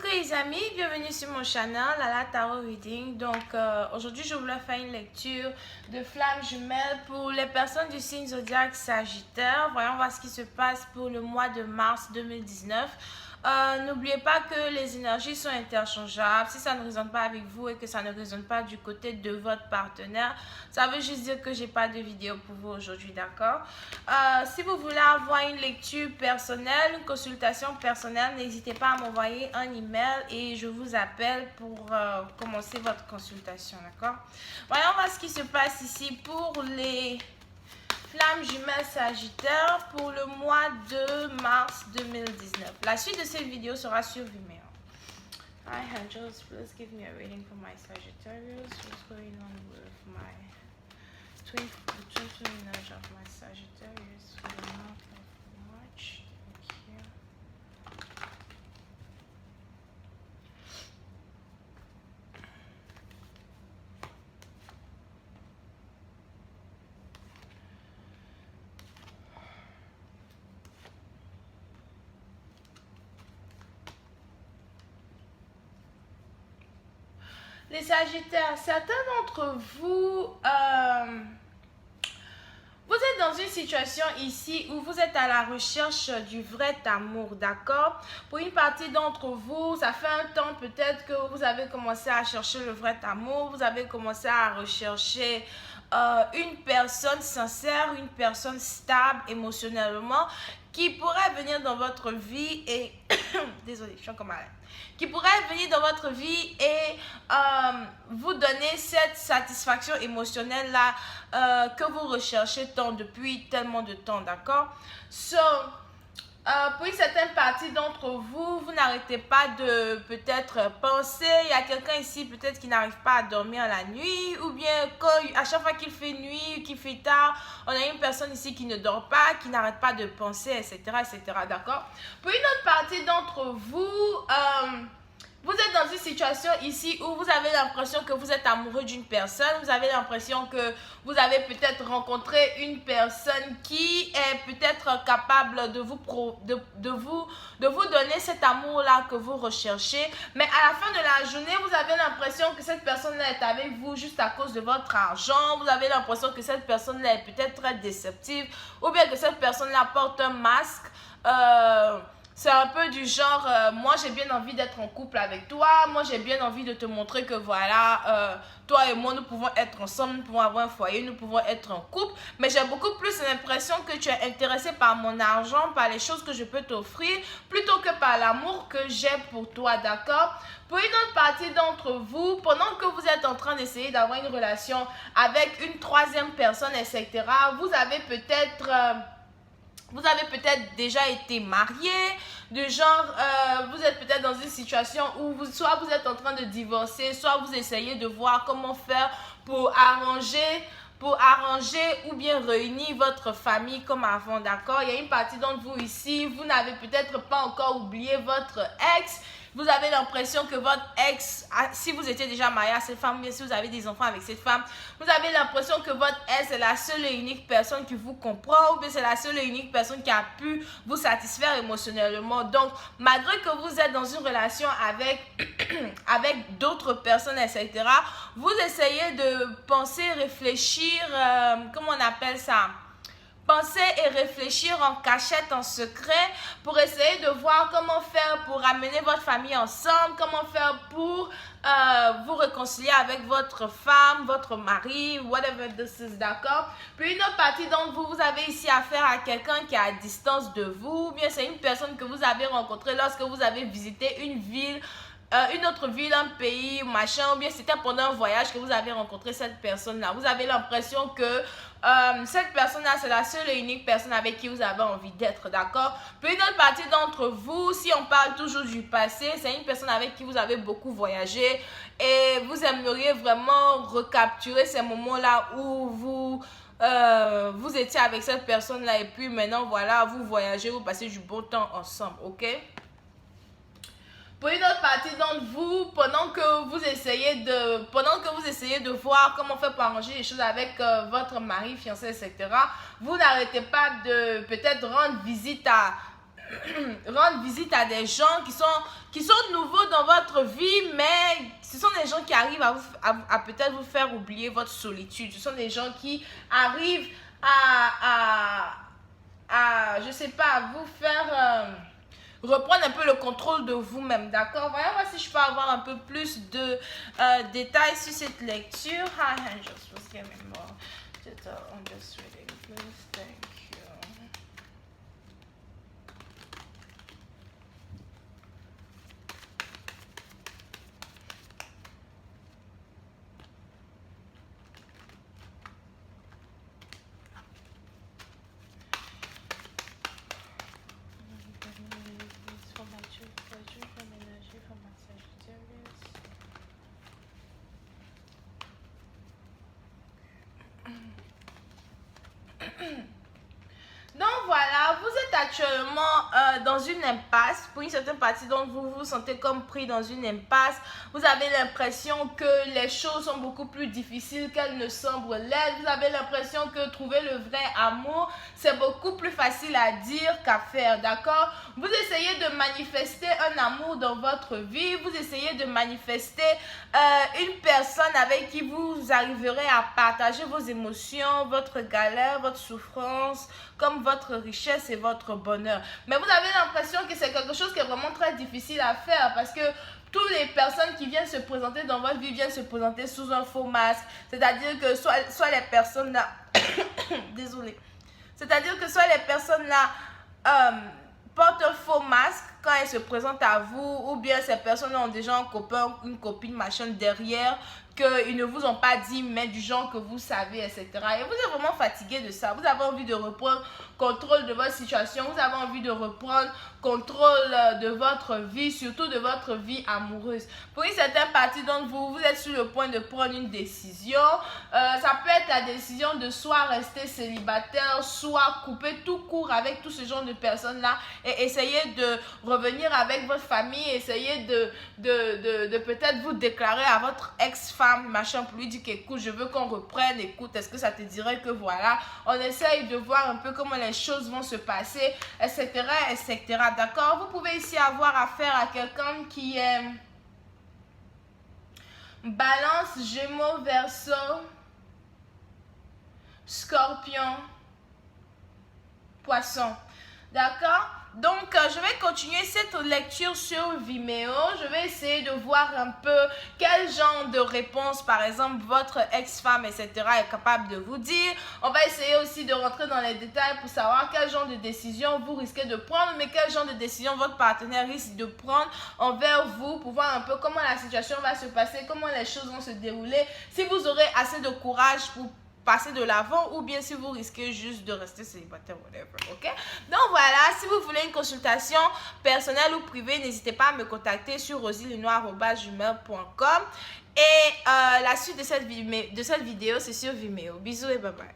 Coucou les amis, bienvenue sur mon channel Lala Tarot Reading. Donc aujourd'hui je voulais faire une lecture de flammes jumelles pour les personnes du signe zodiaque Sagittaire. Voyons voir ce qui se passe pour le mois de mars 2019. N'oubliez pas que les énergies sont interchangeables. Si ça ne résonne pas avec vous et que ça ne résonne pas du côté de votre partenaire, ça veut juste dire que j'ai pas de vidéo pour vous aujourd'hui, d'accord? Si vous voulez avoir une lecture personnelle, une consultation personnelle, n'hésitez pas à m'envoyer un email et je vous appelle pour commencer votre consultation, d'accord? Voyons voir ce qui se passe ici pour les flammes jumelles Sagittaire pour le mois de mars 2019. La suite de cette vidéo sera sur Vimeo. Hi angels, please give me a reading for my Sagittarius. What's going on with my twin energy of my Sagittarius for the month of March? Thank you. Les Sagittaires, certains d'entre vous, vous êtes dans une situation ici où vous êtes à la recherche du vrai amour, d'accord? Pour une partie d'entre vous, ça fait un temps peut-être que vous avez commencé à chercher le vrai amour, vous avez commencé à rechercher une personne sincère, une personne stable émotionnellement qui pourrait venir dans votre vie et... Désolée, je suis encore malade. Qui pourrait venir dans votre vie et vous donner cette satisfaction émotionnelle-là que vous recherchez tant depuis tellement de temps, d'accord? Pour une certaine partie d'entre vous, vous n'arrêtez pas de peut-être penser, il y a quelqu'un ici peut-être qui n'arrive pas à dormir la nuit, ou bien à chaque fois qu'il fait nuit, qu'il fait tard, on a une personne ici qui ne dort pas, qui n'arrête pas de penser, etc., d'accord? Pour une autre partie d'entre vous, vous êtes dans une situation ici où vous avez l'impression que vous êtes amoureux d'une personne, vous avez l'impression que vous avez peut-être rencontré une personne qui est peut-être capable de vous donner cet amour-là que vous recherchez. Mais à la fin de la journée, vous avez l'impression que cette personne-là est avec vous juste à cause de votre argent. Vous avez l'impression que cette personne-là est peut-être très déceptive ou bien que cette personne-là porte un masque. C'est un peu du genre, moi j'ai bien envie d'être en couple avec toi, moi j'ai bien envie de te montrer que voilà, toi et moi nous pouvons être ensemble, nous pouvons avoir un foyer, nous pouvons être en couple, mais j'ai beaucoup plus l'impression que tu es intéressé par mon argent, par les choses que je peux t'offrir, plutôt que par l'amour que j'ai pour toi, d'accord? Pour une autre partie d'entre vous, pendant que vous êtes en train d'essayer d'avoir une relation avec une troisième personne, etc., vous avez peut-être déjà été marié, de genre, vous êtes peut-être dans une situation où soit vous êtes en train de divorcer, soit vous essayez de voir comment faire pour arranger ou bien réunir votre famille comme avant, d'accord? Il y a une partie d'entre vous ici, vous n'avez peut-être pas encore oublié votre ex. Vous avez l'impression que votre ex, si vous étiez déjà marié à cette femme, ou bien si vous avez des enfants avec cette femme, vous avez l'impression que votre ex est la seule et unique personne qui vous comprend, ou bien c'est la seule et unique personne qui a pu vous satisfaire émotionnellement. Donc, malgré que vous êtes dans une relation avec d'autres personnes, etc., vous essayez de penser, réfléchir, comment on appelle ça? Penser et réfléchir en cachette, en secret, pour essayer de voir comment faire pour ramener votre famille ensemble, comment faire pour vous réconcilier avec votre femme, votre mari, whatever this is, d'accord? Puis une autre partie d'entre vous, vous avez ici affaire à quelqu'un qui est à distance de vous, ou bien c'est une personne que vous avez rencontrée lorsque vous avez visité une ville, une autre ville, un pays, machin, ou bien c'était pendant un voyage que vous avez rencontré cette personne-là. Vous avez l'impression que cette personne-là, c'est la seule et unique personne avec qui vous avez envie d'être, d'accord? Puis une autre partie d'entre vous, si on parle toujours du passé, c'est une personne avec qui vous avez beaucoup voyagé et vous aimeriez vraiment recapturer ces moments-là où vous étiez avec cette personne-là et puis maintenant, voilà, vous voyagez, vous passez du bon temps ensemble, ok? Pour une autre partie d'entre vous, pendant que vous essayez de voir comment faire pour arranger les choses avec votre mari, fiancé, etc., vous n'arrêtez pas de peut-être rendre visite à des gens qui sont nouveaux dans votre vie, mais ce sont des gens qui arrivent à peut-être vous faire oublier votre solitude. Ce sont des gens qui arrivent je sais pas, à vous faire reprendre un peu le contrôle de vous-même, d'accord? Voyons voir si je peux avoir un peu plus de détails sur cette lecture. Hi, angels, what's going on? I'm just reading, please, thank you. Donc voilà, vous êtes actuellement dans une impasse. Pour une certaine partie d'entre vous, vous vous sentez comme pris dans une impasse. Vous avez l'impression que les choses sont beaucoup plus difficiles qu'elles ne semblent l'être. Vous avez l'impression que trouver le vrai amour, c'est beaucoup plus facile à dire qu'à faire, d'accord? Vous essayez de manifester un amour dans votre vie. Vous essayez de manifester une personne avec qui vous arriverez à partager vos émotions, votre galère, votre souffrance, comme votre richesse et votre bonheur. Mais vous avez l'impression que c'est quelque chose qui est vraiment très difficile à faire parce que toutes les personnes qui viennent se présenter dans votre vie viennent se présenter sous un faux masque. C'est-à-dire que soit les personnes là... Désolée. C'est-à-dire que soit les personnes là portent un faux masque quand elles se présentent à vous, ou bien ces personnes ont déjà un copain, une copine, machin derrière, qu'ils ne vous ont pas dit, mais du genre que vous savez, etc. Et vous êtes vraiment fatigué de ça. Vous avez envie de reprendre contrôle de votre situation. Vous avez envie de reprendre contrôle de votre vie, surtout de votre vie amoureuse. Pour une certaine partie d'entre vous, vous êtes sur le point de prendre une décision. Ça peut être la décision de soit rester célibataire, soit couper tout court avec tout ce genre de personnes-là et essayer de revenir avec votre famille, essayer de peut-être vous déclarer à votre ex-femme, machin, pour lui dire qu'écoute, je veux qu'on reprenne, écoute, est-ce que ça te dirait que voilà, on essaye de voir un peu comment les choses vont se passer, etc., etc., d'accord? Vous pouvez ici avoir affaire à quelqu'un qui est Balance, Gémeaux, Verseau, Scorpion, Poisson, d'accord? Donc, je vais continuer cette lecture sur Vimeo. Je vais essayer de voir un peu quel genre de réponse, par exemple, votre ex-femme, etc. est capable de vous dire. On va essayer aussi de rentrer dans les détails pour savoir quel genre de décision vous risquez de prendre, mais quel genre de décision votre partenaire risque de prendre envers vous pour voir un peu comment la situation va se passer, comment les choses vont se dérouler, si vous aurez assez de courage pour passer de l'avant ou bien si vous risquez juste de rester célibataire, whatever, ok? Donc voilà, si vous voulez une consultation personnelle ou privée, n'hésitez pas à me contacter sur rosylenoir@gmail.com et la suite de cette vidéo, c'est sur Vimeo. Bisous et bye bye.